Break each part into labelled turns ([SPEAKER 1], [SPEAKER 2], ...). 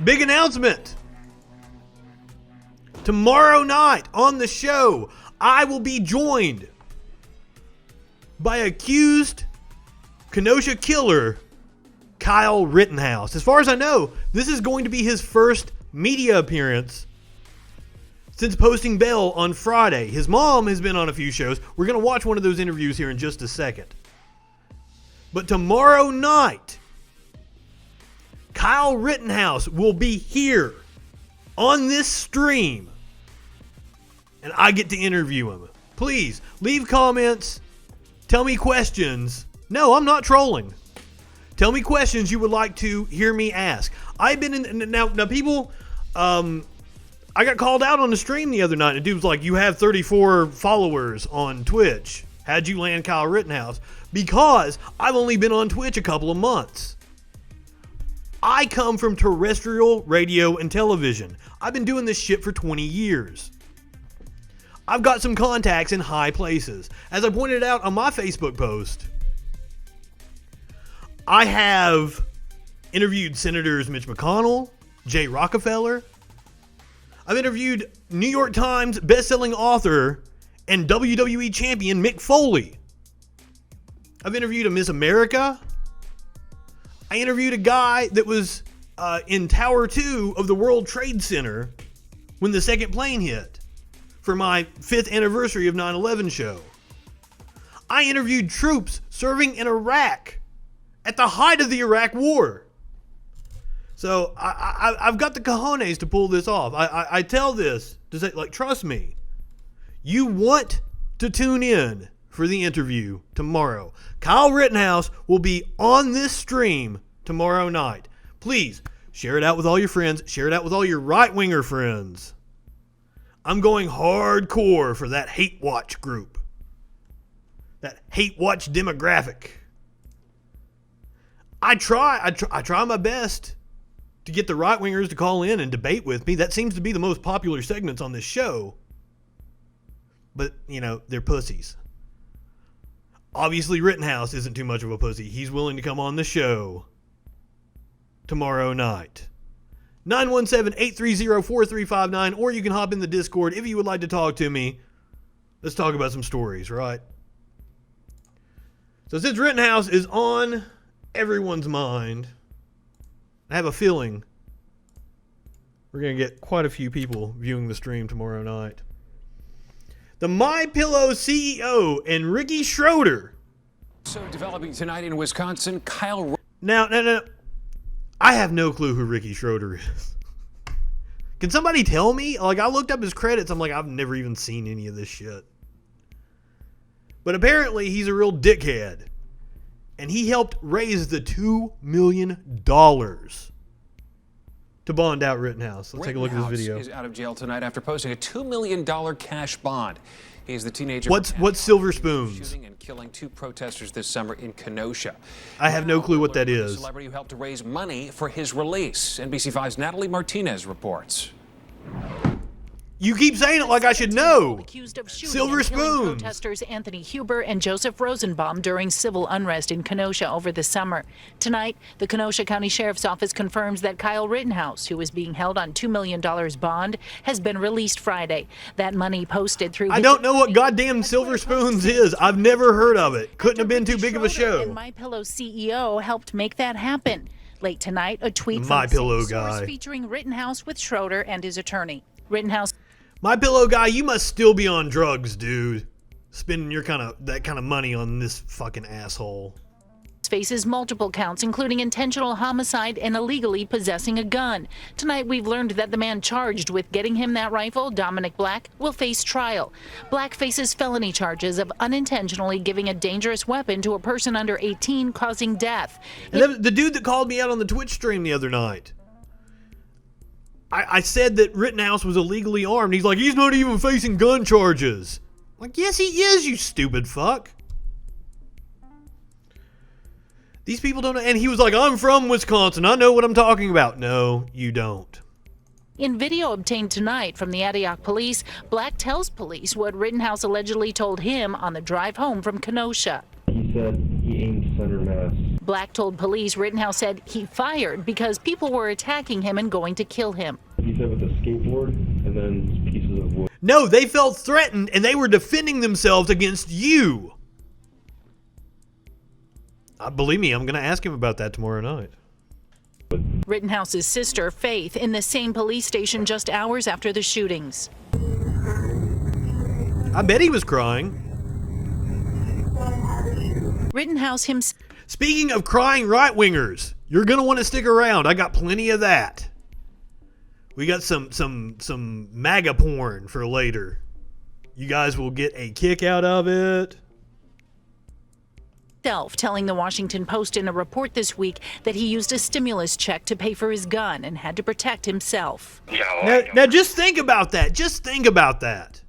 [SPEAKER 1] Big announcement. Tomorrow night on the show, I will be joined by accused Kenosha killer Kyle Rittenhouse. As far as I know, this is going to be his first media appearance since posting bail on Friday. His mom has been on a few shows. We're going to watch one of those interviews here in just a second. But tomorrow night, Kyle Rittenhouse will be here on this stream, and I get to interview him. Please, leave comments. Tell me questions. No, I'm not trolling. Tell me questions you would like to hear me ask. I've been in... Now people... I got called out on the stream the other night, and a dude was like, you have 34 followers on Twitch. How'd you land Kyle Rittenhouse? Because I've only been on Twitch a couple of months. I come from terrestrial radio and television. I've been doing this shit for 20 years. I've got some contacts in high places. As I pointed out on my Facebook post, I have interviewed Senators Mitch McConnell, Jay Rockefeller. I've interviewed New York Times bestselling author and WWE champion Mick Foley. I've interviewed a Miss America. I interviewed a guy that was in Tower 2 of the World Trade Center when the second plane hit for my 5th anniversary of 9/11 show. I interviewed troops serving in Iraq at the height of the Iraq War. So I've got the cojones to pull this off. I tell this to say, like, trust me, you want to tune in for the interview tomorrow. Kyle Rittenhouse will be on this stream tomorrow night. Please share it out with all your friends. Share it out with all your right-winger friends. I'm going hardcore for that hate watch group. That hate watch demographic. I try my best to get the right-wingers to call in and debate with me. That seems to be the most popular segments on this show. But, you know, they're pussies. Obviously, Rittenhouse isn't too much of a pussy. He's willing to come on the show tomorrow night. 917-830-4359, or you can hop in the Discord if you would like to talk to me. Let's talk about some stories, right? So since Rittenhouse is on everyone's mind, I have a feeling we're going to get quite a few people viewing the stream tomorrow night. The MyPillow CEO and Ricky Schroeder.
[SPEAKER 2] So developing tonight in Wisconsin, Kyle...
[SPEAKER 1] Now. I have no clue who Ricky Schroeder is. Can somebody tell me? Like, I looked up his credits. I'm like, I've never even seen any of this shit. But apparently, he's a real dickhead. And he helped raise the $2 million to bond out Rittenhouse. Let's take a look at this video.
[SPEAKER 2] Is out of jail tonight after posting a $2 million cash bond. He's the teenager.
[SPEAKER 1] What's Silver Spoons?
[SPEAKER 2] Shooting and killing 2 protesters this summer in Kenosha.
[SPEAKER 1] I have no clue what that is.
[SPEAKER 2] The celebrity who helped to raise money for his release. NBC5's Natalie Martinez reports.
[SPEAKER 1] You keep saying it like I should know.
[SPEAKER 3] Accused of shooting
[SPEAKER 1] Silver
[SPEAKER 3] and killing
[SPEAKER 1] Spoons.
[SPEAKER 3] protesters Anthony Huber and Joseph Rosenbaum during civil unrest in Kenosha over the summer. Tonight, the Kenosha County Sheriff's Office confirms that Kyle Rittenhouse, who is being held on $2 million bond, has been released Friday. That money posted through...
[SPEAKER 1] I don't know what goddamn Silver Spoons is. I've never heard of it. Couldn't have been too big of a show.
[SPEAKER 3] And MyPillow CEO helped make that happen. Late tonight, a tweet from
[SPEAKER 1] MyPillow
[SPEAKER 3] the
[SPEAKER 1] guy
[SPEAKER 3] source featuring Rittenhouse with Schroeder and his attorney. Rittenhouse...
[SPEAKER 1] MyPillow guy, you must still be on drugs, dude. Spending that kind of money on this fucking asshole.
[SPEAKER 3] Faces multiple counts, including intentional homicide and illegally possessing a gun. Tonight, we've learned that the man charged with getting him that rifle, Dominic Black, will face trial. Black faces felony charges of unintentionally giving a dangerous weapon to a person under 18, causing death.
[SPEAKER 1] And the dude that called me out on the Twitch stream the other night, I said that Rittenhouse was illegally armed. He's like, he's not even facing gun charges. I'm like, yes, he is, you stupid fuck. These people don't know. And he was like, I'm from Wisconsin. I know what I'm talking about. No, you don't.
[SPEAKER 3] In video obtained tonight from the Antioch police, Black tells police what Rittenhouse allegedly told him on the drive home from Kenosha.
[SPEAKER 4] He said he aimed center mass.
[SPEAKER 3] Black told police Rittenhouse said he fired because people were attacking him and going to kill him.
[SPEAKER 4] He said with a skateboard and then pieces of wood.
[SPEAKER 1] No, they felt threatened and they were defending themselves against you. Believe me, I'm going to ask him about that tomorrow night.
[SPEAKER 3] Rittenhouse's sister, Faith, in the same police station just hours after the shootings.
[SPEAKER 1] I bet he was crying.
[SPEAKER 3] Rittenhouse himself.
[SPEAKER 1] Speaking of crying right-wingers, you're going to want to stick around. I got plenty of that. We got some MAGA porn for later. You guys will get a kick out of it.
[SPEAKER 3] Telling the Washington Post in a report this week that he used a stimulus check to pay for his gun and had to protect himself.
[SPEAKER 1] Now just think about that. Just think about that.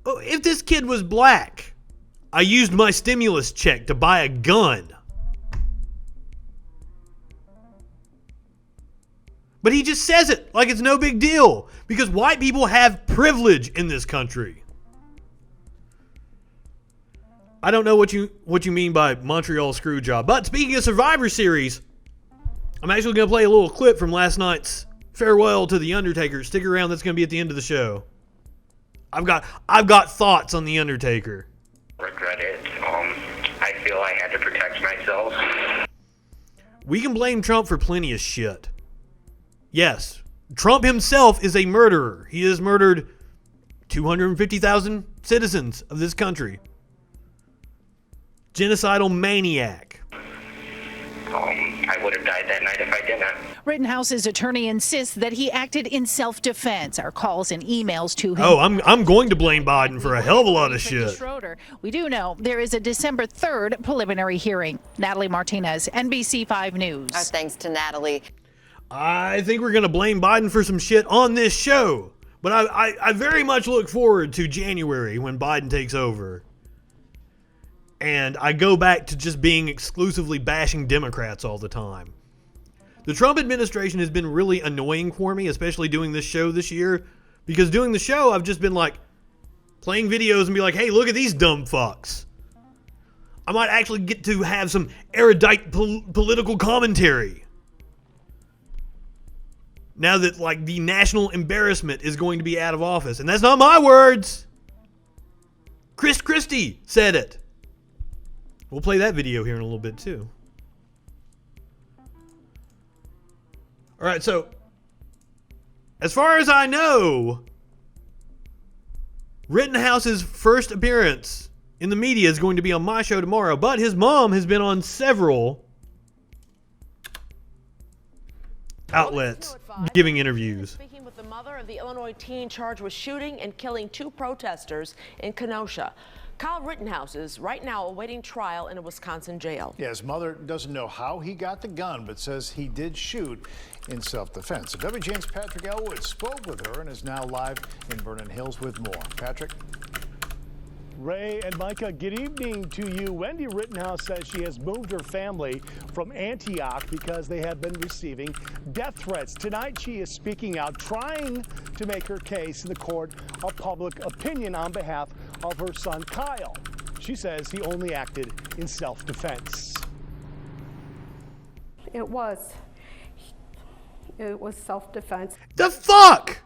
[SPEAKER 1] Oh, if this kid was black, I used my stimulus check to buy a gun. But he just says it like it's no big deal because white people have privilege in this country. I don't know what you mean by Montreal screw job. But speaking of Survivor Series, I'm actually going to play a little clip from last night's farewell to The Undertaker. Stick around, that's going to be at the end of the show. I've got thoughts on The Undertaker.
[SPEAKER 5] Regret it. I feel I had to protect myself.
[SPEAKER 1] We can blame Trump for plenty of shit. Yes, Trump himself is a murderer. He has murdered 250,000 citizens of this country. Genocidal maniac.
[SPEAKER 5] I would have died that night if I didn't.
[SPEAKER 3] Rittenhouse's attorney insists that he acted in self-defense. Our calls and emails to him.
[SPEAKER 1] Oh, I'm going to blame Biden for a hell of a lot of shit.
[SPEAKER 3] Schroeder. We do know there is a December 3rd preliminary hearing. Natalie Martinez, NBC 5 News.
[SPEAKER 6] Our thanks to Natalie.
[SPEAKER 1] I think we're going to blame Biden for some shit on this show. But I very much look forward to January when Biden takes over. And I go back to just being exclusively bashing Democrats all the time. The Trump administration has been really annoying for me, especially doing this show this year. Because doing the show, I've just been like playing videos and be like, hey, look at these dumb fucks. I might actually get to have some erudite political commentary. Now that like the national embarrassment is going to be out of office. And that's not my words. Chris Christie said it. We'll play that video here in a little bit too. All right, so as far as I know, Rittenhouse's first appearance in the media is going to be on my show tomorrow, but his mom has been on several outlets giving interviews.
[SPEAKER 7] Speaking with the mother of the Illinois teen charged with shooting and killing 2 protesters in Kenosha. Kyle Rittenhouse is right now awaiting trial in a Wisconsin jail.
[SPEAKER 8] Yeah, his mother doesn't know how he got the gun, but says he did shoot in self-defense. So WGN's Patrick Elwood spoke with her and is now live in Vernon Hills with more. Patrick?
[SPEAKER 9] Ray and Micah, good evening to you. Wendy Rittenhouse says she has moved her family from Antioch because they have been receiving death threats. Tonight, she is speaking out, trying to make her case in the court of public opinion on behalf of her son, Kyle. She says he only acted in self-defense.
[SPEAKER 10] It was self-defense.
[SPEAKER 1] The fuck?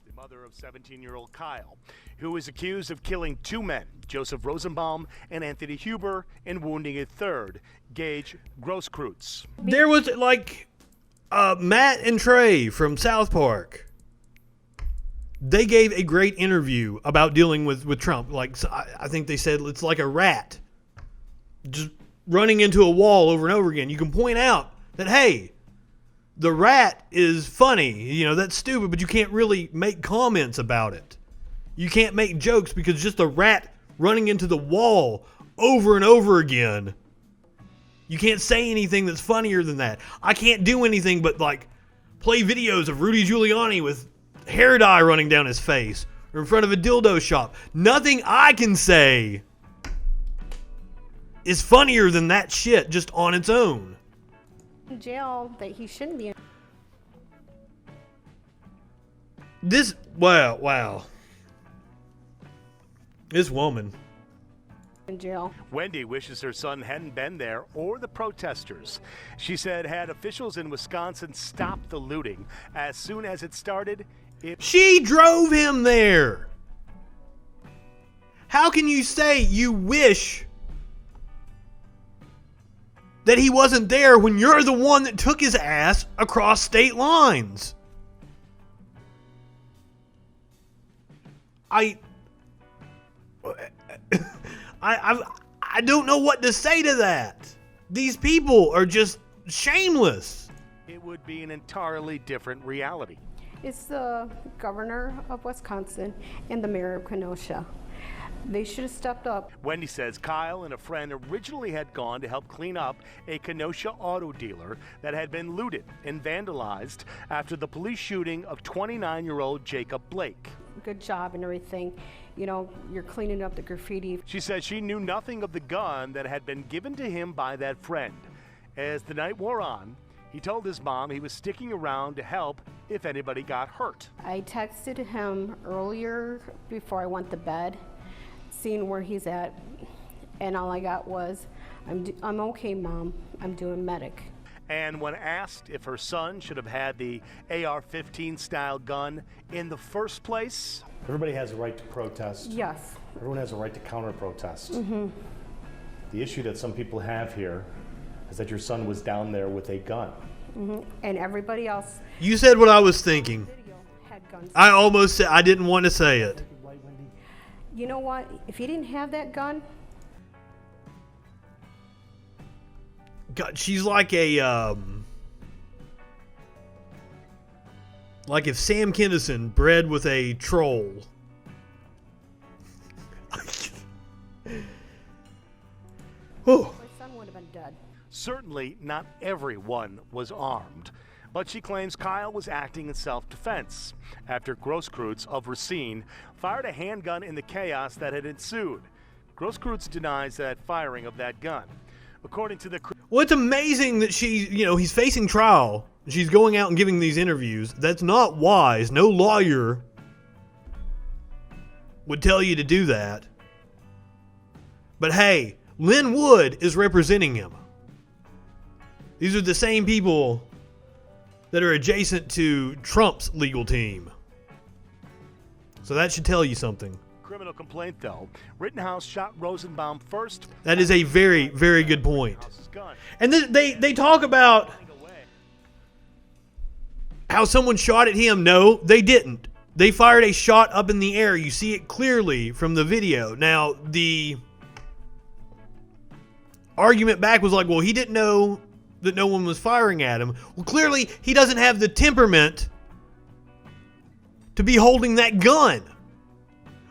[SPEAKER 9] The mother of 17-year-old Kyle, who is accused of killing 2 men, Joseph Rosenbaum and Anthony Huber, and wounding a third, Gage Grosskreutz.
[SPEAKER 1] There was like Matt and Trey from South Park. They gave a great interview about dealing with Trump. Like, I think they said it's like a rat just running into a wall over and over again. You can point out that, hey, the rat is funny. You know, that's stupid, but you can't really make comments about it. You can't make jokes because just a rat running into the wall over and over again. You can't say anything that's funnier than that. I can't do anything but like play videos of Rudy Giuliani with hair dye running down his face or in front of a dildo shop. Nothing I can say is funnier than that shit just on its own.
[SPEAKER 10] Jail that he shouldn't be in.
[SPEAKER 1] Wow. This woman.
[SPEAKER 10] in jail.
[SPEAKER 9] Wendy wishes her son hadn't been there or the protesters. She said had officials in Wisconsin stopped the looting as soon as it started,
[SPEAKER 1] She drove him there. How can you say you wish that he wasn't there when you're the one that took his ass across state lines? I don't know what to say to that. These people are just shameless.
[SPEAKER 9] it would be an entirely different reality.
[SPEAKER 10] It's the governor of Wisconsin and the mayor of Kenosha. They should have stepped up.
[SPEAKER 9] Wendy says Kyle and a friend originally had gone to help clean up a Kenosha auto dealer that had been looted and vandalized after the police shooting of 29-year-old Jacob Blake.
[SPEAKER 10] Good job and everything. You know, you're cleaning up the graffiti.
[SPEAKER 9] She says she knew nothing of the gun that had been given to him by that friend. As the night wore on, he told his mom he was sticking around to help if anybody got hurt.
[SPEAKER 10] I texted him earlier before I went to bed, seeing where he's at, and all I got was, I'm okay, Mom. I'm doing medic.
[SPEAKER 9] And when asked if her son should have had the AR-15 style gun in the first place,
[SPEAKER 6] everybody has a right to protest.
[SPEAKER 10] Yes.
[SPEAKER 6] Everyone has a right to counter-protest.
[SPEAKER 10] Mm-hmm.
[SPEAKER 6] The issue that some people have here is that your son was down there with a gun.
[SPEAKER 10] Mm-hmm. And everybody else.
[SPEAKER 1] You said what I was thinking.
[SPEAKER 10] Had guns.
[SPEAKER 1] I almost said, I didn't want to say it.
[SPEAKER 10] You know what? If he didn't have that gun,
[SPEAKER 1] God, she's like a, like if Sam Kinison bred with a troll. Oh.
[SPEAKER 10] my son would have been dead.
[SPEAKER 9] certainly not everyone was armed. But she claims Kyle was acting in self-defense after Grosskreutz of Racine fired a handgun in the chaos that had ensued. Grosskreutz denies that firing of that gun. According to the...
[SPEAKER 1] Well, it's amazing that he's facing trial. She's going out and giving these interviews. That's not wise. No lawyer would tell you to do that. But hey, Lynn Wood is representing him. These are the same people that are adjacent to Trump's legal team. So that should tell you something.
[SPEAKER 9] Criminal complaint, though. Rittenhouse shot Rosenbaum first.
[SPEAKER 1] That is a very, very good point. And they talk about how someone shot at him. No, they didn't. They fired a shot up in the air. You see it clearly from the video. Now, the argument back was like, well, he didn't know that no one was firing at him. Well, clearly, he doesn't have the temperament to be holding that gun,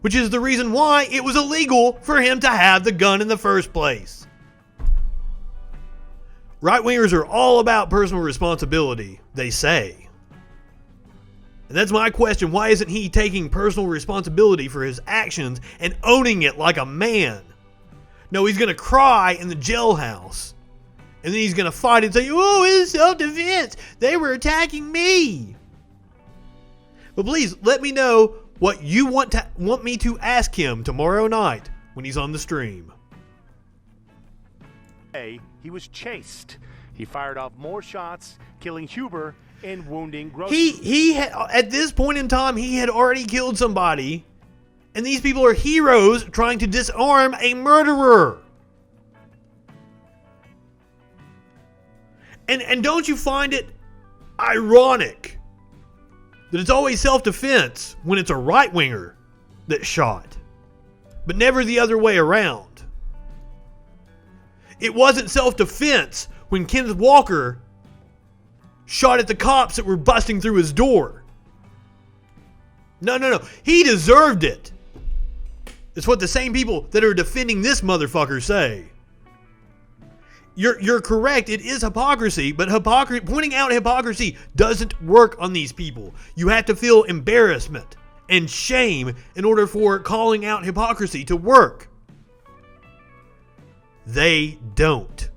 [SPEAKER 1] which is the reason why it was illegal for him to have the gun in the first place. Right-wingers are all about personal responsibility, they say. And that's my question. Why isn't he taking personal responsibility for his actions and owning it like a man? No, he's going to cry in the jailhouse. And then he's going to fight and say, oh, it's self-defense. They were attacking me. But please, let me know what you want me to ask him tomorrow night when he's on the stream.
[SPEAKER 9] He was chased. He fired off more shots, killing Huber and wounding Gross.
[SPEAKER 1] He had, at this point in time, he had already killed somebody. And these people are heroes trying to disarm a murderer. And don't you find it ironic that it's always self-defense when it's a right-winger that shot, but never the other way around? It wasn't self-defense when Kenneth Walker shot at the cops that were busting through his door. No. He deserved it. It's what the same people that are defending this motherfucker say. You're correct. It is hypocrisy, but pointing out hypocrisy doesn't work on these people. You have to feel embarrassment and shame in order for calling out hypocrisy to work. They don't.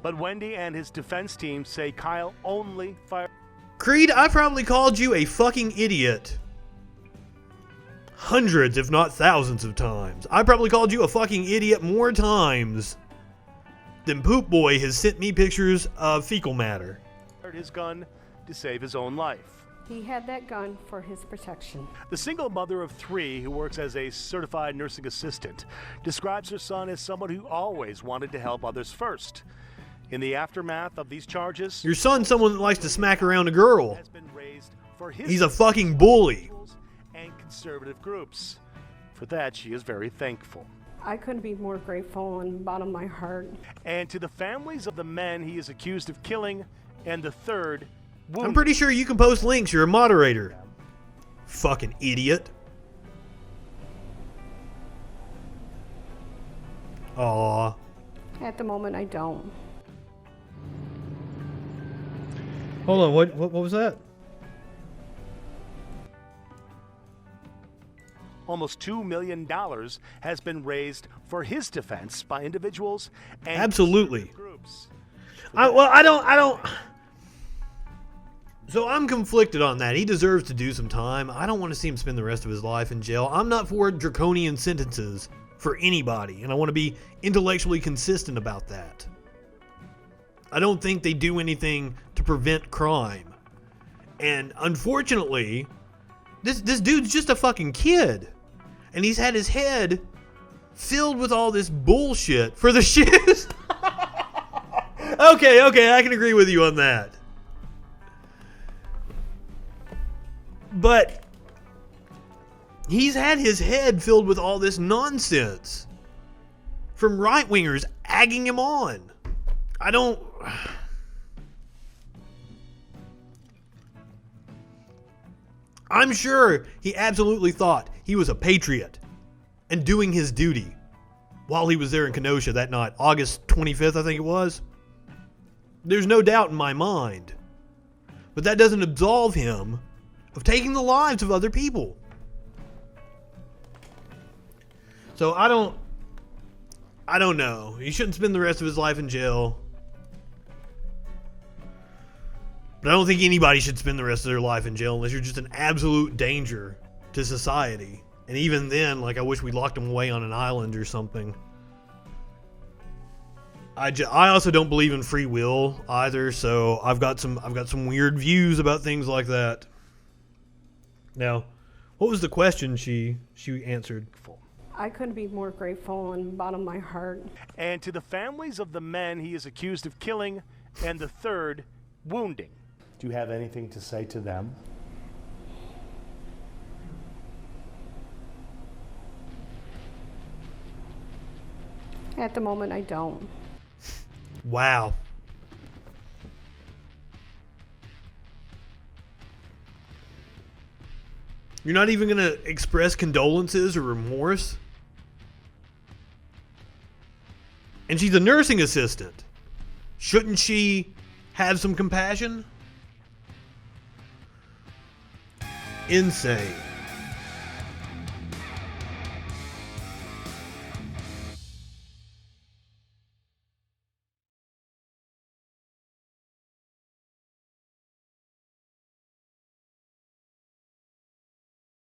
[SPEAKER 9] But Wendy and his defense team say Kyle only fired.
[SPEAKER 1] Creed, I probably called you a fucking idiot hundreds, if not thousands of times. I probably called you a fucking idiot more times than Poop Boy has sent me pictures of fecal matter.
[SPEAKER 9] His gun to save his own life.
[SPEAKER 10] He had that gun for his protection.
[SPEAKER 9] The single mother of 3 who works as a certified nursing assistant describes her son as someone who always wanted to help others first. In the aftermath of these charges,
[SPEAKER 1] Your son's someone that likes to smack around a girl.
[SPEAKER 9] has been raised for his
[SPEAKER 1] He's a fucking bully.
[SPEAKER 9] and conservative groups. For that, she is very thankful.
[SPEAKER 10] I couldn't be more grateful in the bottom of my heart.
[SPEAKER 9] And to the families of the men he is accused of killing and the 3rd wounded.
[SPEAKER 1] I'm pretty sure you can post links. You're a moderator. Fucking idiot. Aw.
[SPEAKER 10] At the moment, I don't.
[SPEAKER 1] Hold on, what was that?
[SPEAKER 9] Almost $2 million has been raised for his defense by individuals and
[SPEAKER 1] Absolutely.
[SPEAKER 9] groups.
[SPEAKER 1] I don't. So I'm conflicted on that. He deserves to do some time. I don't want to see him spend the rest of his life in jail. I'm not for draconian sentences for anybody, and I want to be intellectually consistent about that. I don't think they do anything to prevent crime. And unfortunately, this dude's just a fucking kid. And he's had his head filled with all this bullshit for the shoes. Okay, I can agree with you on that. But he's had his head filled with all this nonsense from right-wingers egging him on. I'm sure he absolutely thought he was a patriot and doing his duty while he was there in Kenosha that night, August 25th, I think it was. There's no doubt in my mind. But that doesn't absolve him of taking the lives of other people. So I don't know. He shouldn't spend the rest of his life in jail. But I don't think anybody should spend the rest of their life in jail unless you're just an absolute danger to society. And even then, like, I wish we locked him away on an island or something. I also don't believe in free will either, so I've got some weird views about things like that. Now, what was the question she answered?
[SPEAKER 10] I couldn't be more grateful in the bottom of my heart.
[SPEAKER 9] And to the families of the men he is accused of killing and the 3rd wounding.
[SPEAKER 6] Do you have anything to say to them?
[SPEAKER 10] At the moment, I don't.
[SPEAKER 1] Wow. You're not even going to express condolences or remorse? And she's a nursing assistant. Shouldn't she have some compassion? Insane.